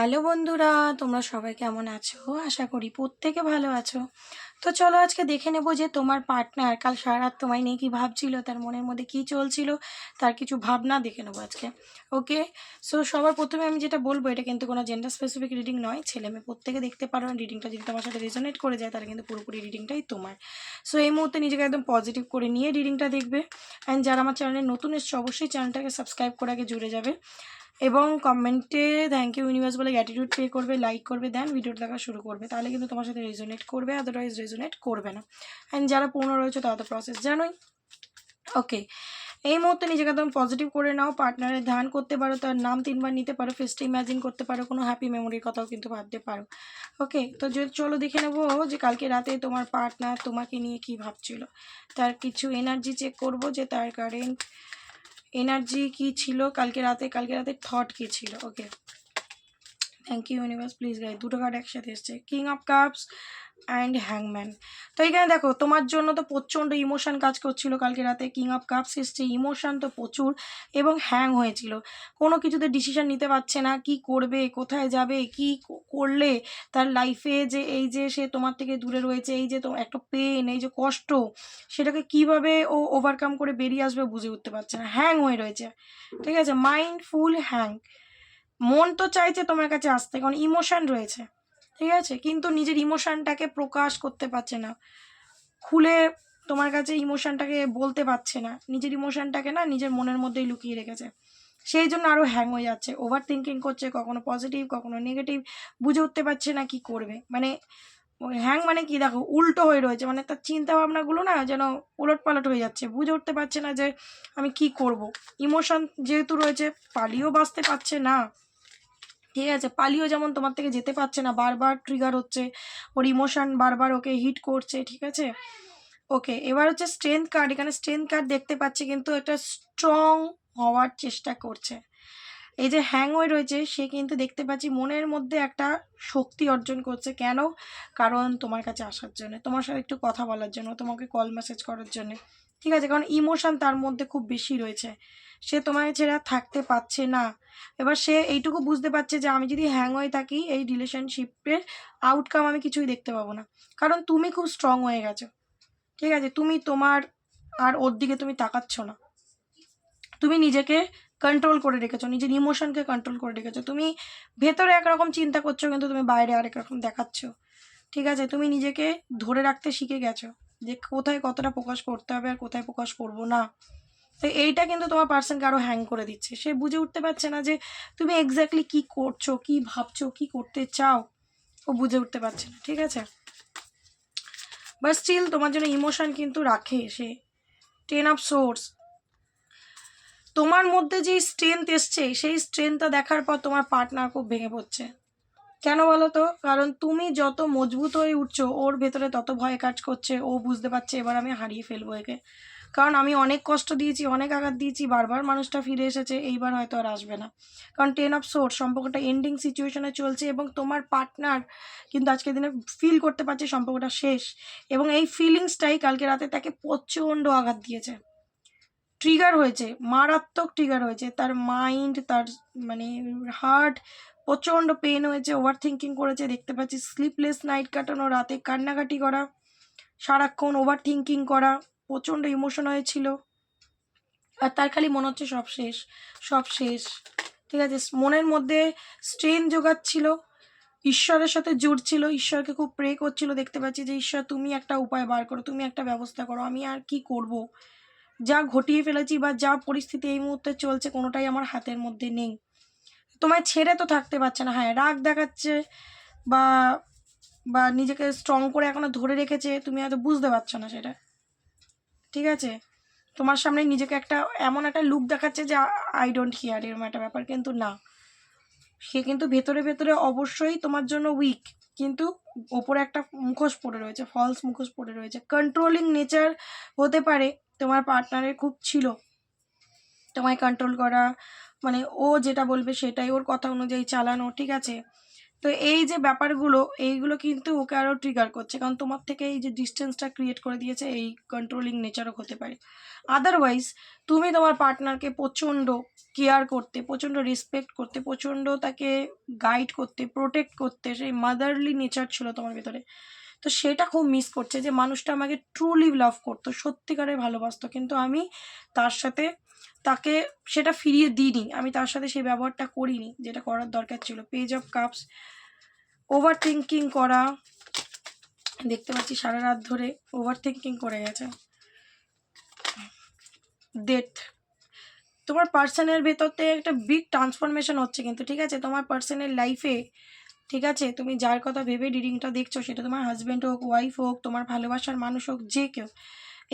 Hello বন্ধুরা, তোমরা সবাই কেমন আছো? আশা করি প্রত্যেকে ভালো আছো। তো চলো আজকে দেখে নেব যে তোমার পার্টনার কাল সারারাত তোমায় নিয়ে কী ভাবছিল, তার মনের মধ্যে কী চলছিল, তার কিছু ভাবনা দেখে নেবো আজকে। ওকে, সো সবার প্রথমে আমি যেটা বলবো, এটা কিন্তু কোনো জেন্ডার স্পেসিফিক রিডিং নয়, ছেলে মেয়ে প্রত্যেকে দেখতে পারো। রিডিংটা যদি তোমার সাথে রেজোনেট করে যায় তাহলে কিন্তু পুরোপুরি রিডিংটাই তোমার। সো এই মুহূর্তে নিজেকে একদম পজিটিভ করে নিয়ে রিডিংটা দেখবে। অ্যান্ড যারা আমার চ্যানেলে নতুন এসছে অবশ্যই চ্যানেলটাকে সাবস্ক্রাইব করে আগে জুড়ে যাবে এবং কমেন্টে থ্যাংক ইউ ইউনিভার্স বলে গ্র্যাটিটিউড পে করবে, লাইক করবে, দেন ভিডিওটা দেখা শুরু করবে। তাহলে কিন্তু তোমার সাথে রেজোনেট করবে, আদারওয়াইজ রেজোনেট করবে না। অ্যান্ড যারা পুরনো রয়েছে তারা তো প্রসেস জানোই। ওকে, এই মুহূর্তে নিজেকে একদম পজিটিভ করে নাও। পার্টনারের ধ্যান করতে পারো, তার নাম 3বার নিতে পারো, ফেসটা ইমাজিন করতে পারো, কোনো হ্যাপি মেমোরির কথাও কিন্তু ভাবতে পারো। ওকে, তো চলো দেখে নেবো যে কালকে রাতে তোমার পার্টনার তোমাকে নিয়ে কী ভাবছিল। তার কিছু এনার্জি চেক করবো যে তার কারেন্ট এনার্জি কি ছিল কালকে রাতে থট কি ছিল। Okay, thank you universe, please guide. দুটো কার্ড একসাথে এসছে, কিং অফ কাপস অ্যান্ড হ্যাংম্যান। তো এখানে দেখো তোমার জন্য তো প্রচণ্ড ইমোশন কাজ করছিল কালকে রাতে। কিং অফ কাপস এসছে, ইমোশন তো প্রচুর এবং হ্যাং হয়েছিল। কোনো কিছুতে ডিসিশন নিতে পারছে না, কি করবে, কোথায় যাবে, কি করলে তার লাইফে যে এই যে সে তোমার থেকে দূরে রয়েছে, এই যে তো একটা পেন, এই যে কষ্ট, সেটাকে কিভাবে ও ওভারকাম করে বেরিয়ে আসবে বুঝে উঠতে পারছে না, হ্যাং হয়ে রয়েছে। ঠিক আছে, মাইন্ড ফুল হ্যাং। মন তো চাইছে তোমার কাছে আসতে, কারণ ইমোশন রয়েছে, ঠিক আছে, কিন্তু নিজের ইমোশনটাকে প্রকাশ করতে পারছে না, খুলে তোমার কাছে ইমোশনটাকে বলতে পারছে না, নিজের ইমোশনটাকে না নিজের মনের মধ্যেই লুকিয়ে রেখেছে। সেই জন্য আরও হ্যাং হয়ে যাচ্ছে, ওভার থিঙ্কিং করছে, কখনো পজিটিভ কখনো নেগেটিভ, বুঝে উঠতে পারছে না কি করবে। মানে হ্যাং মানে কি, দেখো উল্টো হয়ে রয়েছে, মানে তার চিন্তা ভাবনাগুলো না যেন উলট পালট হয়ে যাচ্ছে, বুঝে উঠতে পারছে না যে আমি কি করব। ইমোশন যেহেতু রয়েছে, পালিয়েও বাঁচতে পারছে না, ঠিক আছে, পালিয়েও যেমন তোমার থেকে যেতে পারছে না, বারবার ট্রিগার হচ্ছে, ওর ইমোশন বারবার ওকে হিট করছে, ঠিক আছে। ওকে, এবার হচ্ছে স্ট্রেংথ কার্ড। এখানে স্ট্রেংথ কার্ড দেখতে পাচ্ছি, কিন্তু একটা স্ট্রং হওয়ার চেষ্টা করছে। এই যে হ্যাং হয়ে রয়েছে, সে কিন্তু দেখতে পাচ্ছি মনের মধ্যে একটা শক্তি অর্জন করছে। কেন? কারণ তোমার কাছে আসার জন্য, তোমার সাথে একটু কথা বলার জন্য, তোমাকে কল মেসেজ করার জন্য, ঠিক আছে, কারণ ইমোশন তার মধ্যে খুব বেশি রয়েছে, সে তোমাকে ছেড়ে থাকতে পারছে না। এবার সে এইটুকু বুঝতে পারছে যে আমি যদি হ্যাং হয়ে থাকি, এই রিলেশনশিপের আউটকাম আমি কিছুই দেখতে পাবো না, কারণ তুমি খুব স্ট্রং হয়ে গেছো, ঠিক আছে, তুমি তোমার আর ওর দিকে তুমি তাকাচ্ছ না, তুমি নিজেকে কন্ট্রোল করে রেখেছো, নিজের ইমোশনকে কন্ট্রোল করে রেখেছো। তুমি ভেতরে একরকম চিন্তা করছো, কিন্তু তুমি বাইরে আরেক রকম দেখাচ্ছ, ঠিক আছে, তুমি নিজেকে ধরে রাখতে শিখে গেছো যে কোথায় কতটা প্রকাশ করতে হবে আর কোথায় প্রকাশ করবো না। তো এইটা কিন্তু তোমার পার্সনকে আরও হ্যাং করে দিচ্ছে, সে বুঝে উঠতে পারছে না যে তুমি এক্স্যাক্টলি কী করছো, কী ভাবছো, কী করতে চাও, ও বুঝে উঠতে পারছে না, ঠিক আছে। বাট স্টিল তোমার জন্য ইমোশন কিন্তু রাখে সে। 10 অফ সোর্স, তোমার মধ্যে যে স্ট্রেংথ এসছে, সেই স্ট্রেংথটা দেখার পর তোমার পার্টনার খুব ভেঙে পড়ছে। কেন বলো তো? কারণ তুমি যত মজবুত হয়ে উঠছো, ওর ভেতরে তত ভয় কাজ করছে, ও বুঝতে পারছে এবার আমি হারিয়ে ফেলবো একে, কারণ আমি অনেক কষ্ট দিয়েছি, অনেক আঘাত দিয়েছি, বারবার মানুষটা ফিরে এসেছে, এইবার হয়তো আর আসবে না। কারণ 10 অফ সোর্স, সম্পর্কটা এন্ডিং সিচুয়েশনে চলছে এবং তোমার পার্টনার কিন্তু আজকের দিনে ফিল করতে পারছে সম্পর্কটা শেষ, এবং এই ফিলিংসটাই কালকে রাতে তাকে প্রচণ্ড আঘাত দিয়েছে, ট্রিগার হয়েছে, মারাত্মক ট্রিগার হয়েছে, তার মাইন্ড, তার মানে হার্ট প্রচণ্ড পেন হয়েছে, ওভার থিঙ্কিং করেছে, দেখতে পাচ্ছি স্লিপলেস নাইট কাটানো, রাতে কান্নাকাটি করা, সারাক্ষণ ওভার থিঙ্কিং করা, প্রচণ্ড ইমোশন হয়েছিল, আর তার খালি মনে হচ্ছে সব শেষ, সব শেষ, ঠিক আছে। মনের মধ্যে স্ট্রেন জোগাচ্ছিল, ঈশ্বরের সাথে জুড়ছিল, ঈশ্বরকে খুব প্রে করছিল, দেখতে পাচ্ছি যে ঈশ্বর তুমি একটা উপায় বার করো, তুমি একটা ব্যবস্থা করো, আমি আর কি করব, যা ঘটিয়ে ফেলেছি বা যা পরিস্থিতি এই মুহূর্তে চলছে কোনোটাই আমার হাতের মধ্যে নেই। তোমায় ছেড়ে তো থাকতে পারছে না, হ্যাঁ রাগ দেখাচ্ছে বা বা নিজেকে স্ট্রং করে এখনো ধরে রেখেছে, তুমি হয়তো বুঝতে পারছো না সেটা, ঠিক আছে। তোমার সামনে নিজেকে একটা এমন একটা লুক দেখাচ্ছে যে আই ডোন্ট কেয়ার, এরকম একটা ব্যাপার, কিন্তু না, সে কিন্তু ভেতরে ভেতরে অবশ্যই তোমার জন্য উইক, কিন্তু ওপরে একটা মুখোশ পড়ে রয়েছে, ফলস মুখোশ পড়ে রয়েছে। কন্ট্রোলিং নেচার হতে পারে তোমার পার্টনারের খুব ছিল, তোমায় কন্ট্রোল করা, মানে ও যেটা বলবে সেটাই, ওর কথা অনুযায়ী চালানো, ঠিক আছে। তো এই যে ব্যাপারগুলো, এইগুলো কিন্তু ওকে আরও ট্রিগার করছে, কারণ তোমার থেকে এই যে ডিস্টেন্সটা ক্রিয়েট করে দিয়েছে, এই কন্ট্রোলিং নেচারও হতে পারে। আদারওয়াইজ তুমি তোমার পার্টনারকে প্রচণ্ড কেয়ার করতে, প্রচণ্ড রেসপেক্ট করতে, প্রচণ্ড তাকে গাইড করতে, প্রোটেক্ট করতে, সেই মাদারলি নেচার ছিল তোমার ভিতরে। তো সেটা খুব মিস করছে যে মানুষটা আমাকে ট্রুলি লাভ করতো, সত্যিকারে ভালোবাসতো, কিন্তু আমি তার সাথে তাকে সেটা ফিরিয়ে দিইনি, আমি তার সাথে সেই ব্যবহারটা করিনি যেটা করার দরকার ছিল। Page of cups, over thinking করা, দেখতে পাচ্ছি সারা রাত ধরে ওভার থিঙ্কিং করে গেছে। ডেথ, তোমার পার্সনের ভেতরতে একটা বিগ ট্রান্সফরমেশন হচ্ছে কিন্তু, ঠিক আছে, তোমার পার্সনের লাইফে, ঠিক আছে, তুমি যার কথা ভেবে রিডিংটা দেখছো সেটা তোমার হাজব্যান্ড হোক, ওয়াইফ হোক, তোমার ভালোবাসার মানুষ হোক, যে কেউ,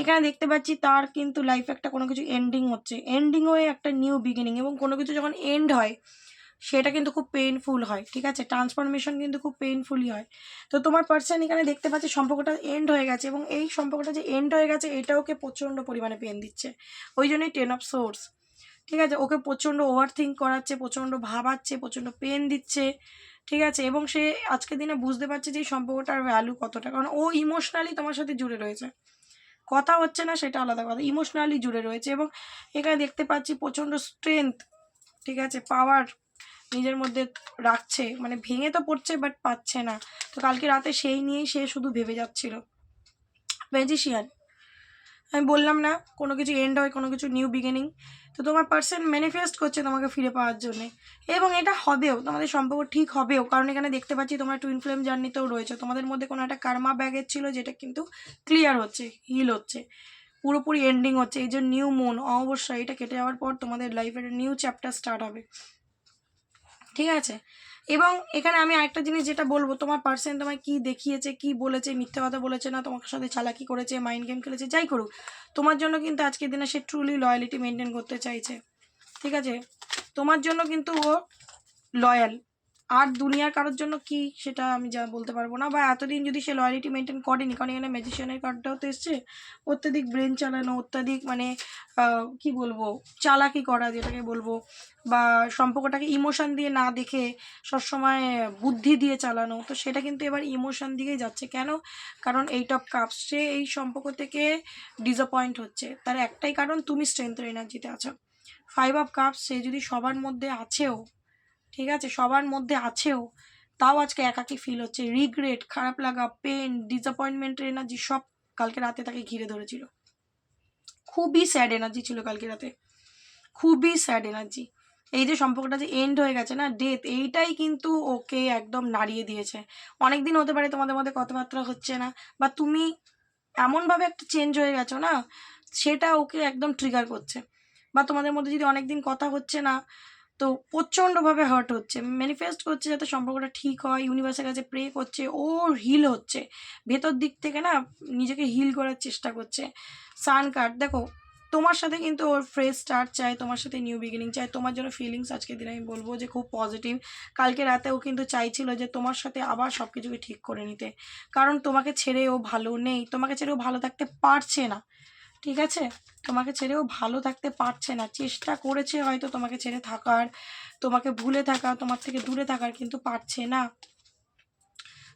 এখানে দেখতে পাচ্ছি তার কিন্তু লাইফে একটা কোনো কিছু এন্ডিং হচ্ছে, এন্ডিং হয়ে একটা নিউ বিগিনিং, এবং কোনো কিছু যখন এন্ড হয় সেটা কিন্তু খুব পেইনফুল হয়, ঠিক আছে, ট্রান্সফরমেশন কিন্তু খুব পেইনফুলই হয়। তো তোমার পার্সন এখানে দেখতে পাচ্ছি সম্পর্কটা এন্ড হয়ে গেছে, এবং এই সম্পর্কটা যে এন্ড হয়ে গেছে এটা ওকে প্রচণ্ড পরিমাণে পেন দিচ্ছে, ওই জন্যই 10 অফ সোর্স, ঠিক আছে, ওকে প্রচণ্ড ওভার থিঙ্ক করাচ্ছে, প্রচণ্ড ভাবাচ্ছে, প্রচণ্ড পেন দিচ্ছে, ঠিক আছে, এবং সে আজকের দিনে বুঝতে পারছে যে এই সম্পর্কটার ভ্যালু কতটা, কারণ ও ইমোশনালি তোমার সাথে জুড়ে রয়েছে, কথা হচ্ছে না সেটা আলাদা কথা, ইমোশনালি জুড়ে রয়েছে, এবং এখানে দেখতে পাচ্ছি প্রচণ্ড স্ট্রেংথ, ঠিক আছে, পাওয়ার নিজের মধ্যে রাখছে, মানে ভেঙে তো পড়ছে বাট পাচ্ছে না। তো কালকে রাতে সেই নিয়েই সে শুধু ভেবে যাচ্ছিল। ম্যাজিশিয়ান, আমি বললাম না কোনো কিছু এন্ড হয়, কোনো কিছু নিউ বিগিনিং, তো তোমার পার্সন ম্যানিফেস্ট করছে তোমাকে ফিরে পাওয়ার জন্যে, এবং এটা হবেও, তোমাদের সম্পর্ক ঠিক হবেও, কারণ এখানে দেখতে পাচ্ছি তোমরা টুইন ফ্লেম জার্নিতেও রয়েছে, তোমাদের মধ্যে কোনো একটা কার্মা ব্যাগেজ ছিল যেটা কিন্তু ক্লিয়ার হচ্ছে, হিল হচ্ছে, পুরোপুরি এন্ডিং হচ্ছে, এই যে নিউ মুন অবশ্যই এটা কেটে যাওয়ার পর তোমাদের লাইফের নিউ চ্যাপ্টার স্টার্ট হবে, ঠিক আছে। এবং এখানে আমি আরেকটা জিনিস যেটা বলবো, তোমার পার্সন তোমায় কী দেখিয়েছে, কি বলেছে, মিথ্যে কথা বলেছে না, তোমার সাথে চালাকি করেছে, মাইন্ড গেম খেলেছে, যাই করুক, তোমার জন্য কিন্তু আজকের দিনে সে ট্রুলি লয়ালিটি মেনটেন করতে চাইছে, ঠিক আছে, তোমার জন্য কিন্তু ও লয়াল, আর দুনিয়ার কারোর জন্য কি সেটা আমি যা বলতে পারবো না, বা এতদিন যদি সে লয়ালিটি মেনটেন করেনি, কারণ এখানে ম্যাজিশিয়ানের কার্ডটাও তো এসছে, অত্যাধিক ব্রেন চালানো, অত্যাধিক মানে কি বলবো, চালাকি করা যেটাকে বলবো, বা সম্পর্কটাকে ইমোশন দিয়ে না দেখে সবসময় বুদ্ধি দিয়ে চালানো, তো সেটা কিন্তু এবার ইমোশন দিকেই যাচ্ছে। কেন? কারণ 8 অফ কাপস, সে এই সম্পর্ক থেকে ডিসঅ্যাপয়েন্ট হচ্ছে, তার একটাই কারণ তুমি স্ট্রেংথের এনার্জিতে আছো। 5 অফ কাপস, সে যদি সবার মধ্যে আছেও, ঠিক আছে, সবার মধ্যে আছেও, তাও আজকে একাকী ফিল হচ্ছে, রিগ্রেট, খারাপ লাগা, পেন, ডিসঅ্যাপয়েন্টমেন্টের এনার্জি সব কালকে রাতে তাকে ঘিরে ধরেছিল, খুবই স্যাড এনার্জি ছিল কালকে রাতে, খুবই স্যাড এনার্জি। এই যে সম্পর্কটা যে এন্ড হয়ে গেছে না, ডেথ, এইটাই কিন্তু ওকে একদম নাড়িয়ে দিয়েছে। অনেক দিন হতে পারে তোমাদের মধ্যে কথাবার্তা হচ্ছে না, বা তুমি এমনভাবে একটা চেঞ্জ হয়ে গেছো না, সেটা ওকে একদম ট্রিগার করছে, বা তোমাদের মধ্যে যদি অনেক দিন কথা হচ্ছে না, তো প্রচণ্ডভাবে হার্ট হচ্ছে, ম্যানিফেস্ট করছে যাতে সম্পর্কটা ঠিক হয়, ইউনিভার্সের কাছে প্রে করছে, ও হিল হচ্ছে ভেতর দিক থেকে না, নিজেকে হিল করার চেষ্টা করছে। সান কার্ড দেখো, তোমার সাথে কিন্তু ওর ফ্রেশ স্টার্ট চাই, তোমার সাথে নিউ বিগিনিং চাই, তোমার জন্য ফিলিংস আজকের দিনে আমি বলবো যে খুব পজিটিভ। কালকে রাতে ও কিন্তু চাইছিল যে তোমার সাথে আবার সব কিছুকে ঠিক করে নিতে, কারণ তোমাকে ছেড়ে ও ভালো নেই, তোমাকে ছেড়ে ও ভালো থাকতে পারছে না, ঠিক আছে, তোমাকে ছেড়েও ভালো থাকতে পারছে না, চেষ্টা করেছে হয়তো তোমাকে ছেড়ে থাকার, তোমাকে ভুলে থাকা, তোমার থেকে দূরে থাকার, কিন্তু পারছে না।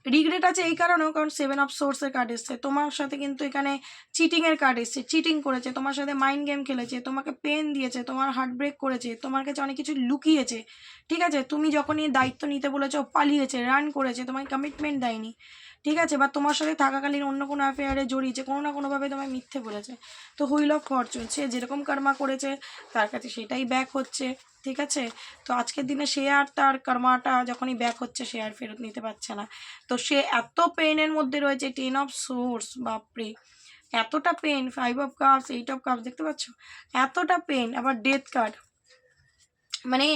রিগ্রেট আছে এই কারণেও, কারণ 7 অফ সোর্সের কার্ড এসছে, তোমার সাথে কিন্তু এখানে চিটিংয়ের কার্ড এসছে, চিটিং করেছে তোমার সাথে, মাইন্ড গেম খেলেছে, তোমাকে পেন দিয়েছে, তোমার হার্ট ব্রেক করেছে, তোমার কাছে অনেক কিছু লুকিয়েছে, ঠিক আছে, তুমি যখনই দায়িত্ব নিতে বলেছো পালিয়েছে, রান করেছে, তোমায় কমিটমেন্ট দেয়নি, ঠিক আছে, বা তোমার সাথে থাকাকালীন অন্য কোনো অ্যাফেয়ারে জড়িয়েছে, কোনো না কোনোভাবে তোমায় মিথ্যে বলেছে। তো হুইল অফ ফরচুন, সে যেরকম কর্মা করেছে তার কাছে সেটাই ব্যাক হচ্ছে, ঠিক আছে, তো আজকের দিনে সে আর তার কর্মাটা যখনই ব্যাক হচ্ছে সে আর ফেরত নিতে পারছে না, তো সে এত পেনের মধ্যে রয়েছে। 10 অফ সোর্স, বাপরে এতটা pen, 5 of cups, 8 of cups, দেখতে পাচ্ছ এতটা পেন, আবার ডেথ কার্ড, মানে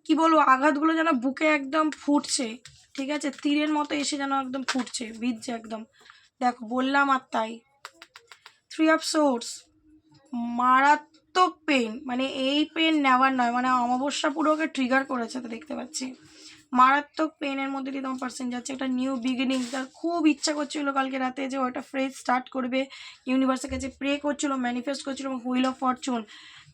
কি বলবো, আঘাতগুলো যেন বুকে একদম ফুটছে, ঠিক আছে, তীরের মতো এসে যেন একদম ফুটছে, ভিজছে একদম, দেখো বললাম আর তাই। 3 অফ সোর্স, মারাত্মক পেন, মানে এই পেন নেওয়ার নয়, মানে অমাবস্যা পুরো ওকে ট্রিগার করেছে, তো দেখতে পাচ্ছি মারাত্মক পেনের মধ্যে দিয়ে তোমার পার্সন যাচ্ছে, একটা নিউ বিগিনিং, তার খুব ইচ্ছা করছিল কালকে রাতে যে ওটা ফ্রেশ স্টার্ট করবে, ইউনিভার্সের কাছে প্রে করছিল, ম্যানিফেস্ট করছিল, হুইল অফ ফরচুন,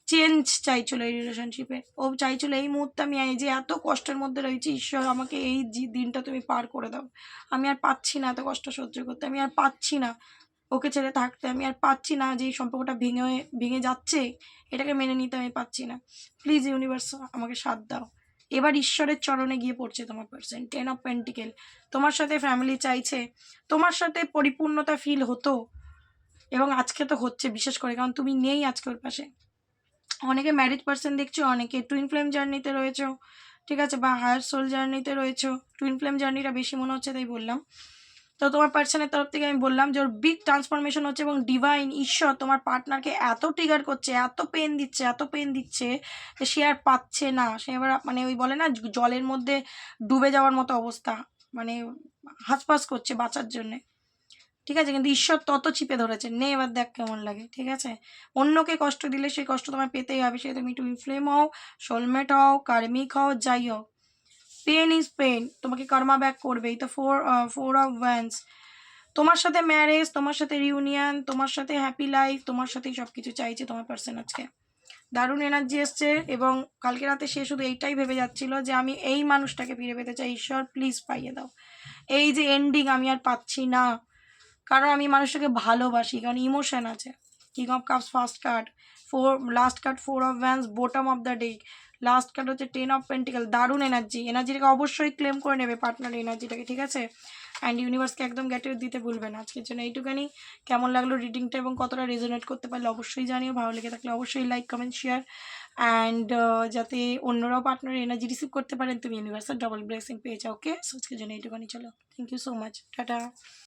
চেঞ্জ চাইছিল এই রিলেশনশিপে। ও চাইছিল এই মুহূর্তে আমি এই যে এত কষ্টের মধ্যে রয়েছি, ঈশ্বর আমাকে এই দিনটা তুমি পার করে দাও, আমি আর পাচ্ছি না এত কষ্ট সহ্য করতে, আমি আর পাচ্ছি না ওকে ছেড়ে থাকতে, আমি আর পাচ্ছি না যে এই সম্পর্কটা ভেঙে ভেঙে যাচ্ছে এটাকে মেনে নিতে আমি পাচ্ছি না, প্লিজ ইউনিভার্স আমাকে সাথ দাও। এবার ঈশ্বরের চরণে গিয়ে পড়ছে তোমার পার্সন, 10 অফ পেন্টিকেল। তোমার সাথে ফ্যামিলি চাইছে, তোমার সাথে পরিপূর্ণতা ফিল হতো, এবং আজকে তো হচ্ছে বিশেষ করে, কারণ তুমি নেই আজকে ওর পাশে। অনেকে ম্যারিড পার্সন দেখছো, অনেকে টুইন ফ্লেম জার্নিতে রয়েছো, ঠিক আছে, বা হায়ার সোল জার্নিতে রয়েছো। টুইন ফ্লেম জার্নিটা বেশি মনে হচ্ছে তাই বললাম। তো তোমার পার্সনের তরফ থেকে আমি বললাম যে ওর বিগ ট্রান্সফরমেশন হচ্ছে, এবং ডিভাইন ঈশ্বর তোমার পার্টনারকে এত ট্রিগার করছে, এত পেন দিচ্ছে, এত পেন দিচ্ছে যে সে আর পাচ্ছে না। সে এবার মানে ওই বলে না জলের মধ্যে ডুবে যাওয়ার মতো অবস্থা, মানে হাঁসফাঁস করছে বাঁচার জন্যে, ঠিক আছে, কিন্তু ঈশ্বর তত চিপে ধরেছে, নে এবার দেখ কেমন লাগে, ঠিক আছে। অন্যকে কষ্ট দিলে সেই কষ্ট তোমায় পেতেই হবে, সে তুমি টুইন ফ্লেম হও, সোলমেট হও, কার্মিক হও, যাই হোক, পেন ইজ পেন, তোমাকে কর্মা ব্যাক করবেই। তো ফোর অফ ওয়ান্স, তোমার সাথে ম্যারেজ, তোমার সাথে রিউনিয়ন, তোমার সাথে হ্যাপি লাইফ, তোমার সাথেই সব কিছু চাইছে তোমার পার্সন আজকে। দারুণ এনার্জি এসছে, এবং কালকে রাতে সে শুধু এইটাই ভেবে যাচ্ছিল যে আমি এই মানুষটাকে ফিরে পেতে চাই, ঈশ্বর প্লিজ পাইয়ে দাও। এই যে এন্ডিং আমি আর পাচ্ছি না, কারণ আমি মানুষটাকে ভালোবাসি, কারণ ইমোশন আছে। King of cups first card, last card 4 of Vance, bottom of the day, last card হচ্ছে 10 অফ পেন্টিকেল। দারুণ এনার্জিটাকে অবশ্যই ক্লেম করে নেবে পার্টনার এনার্জিটাকে, ঠিক আছে। অ্যান্ড ইউনিভার্সকে একদম গ্যাটিউট দিতে ভুলবে না। আজকের জন্য এইটুখানি। কেমন লাগলো রিডিংটা এবং কতটা রেজোনেট করতে পারলে অবশ্যই জানিও, ভালো লেগে থাকলে অবশ্যই লাইক কমেন্ট শেয়ার, অ্যান্ড যাতে অন্যরাও পার্টনার এনার্জি রিসিভ করতে পারেন, তুমি ইউনিভার্সাল ডবল ব্লেসিং পেয়ে যাও। ওকে, সো আজকের জন্য এইটুখানি, চলো, thank you so much, tata.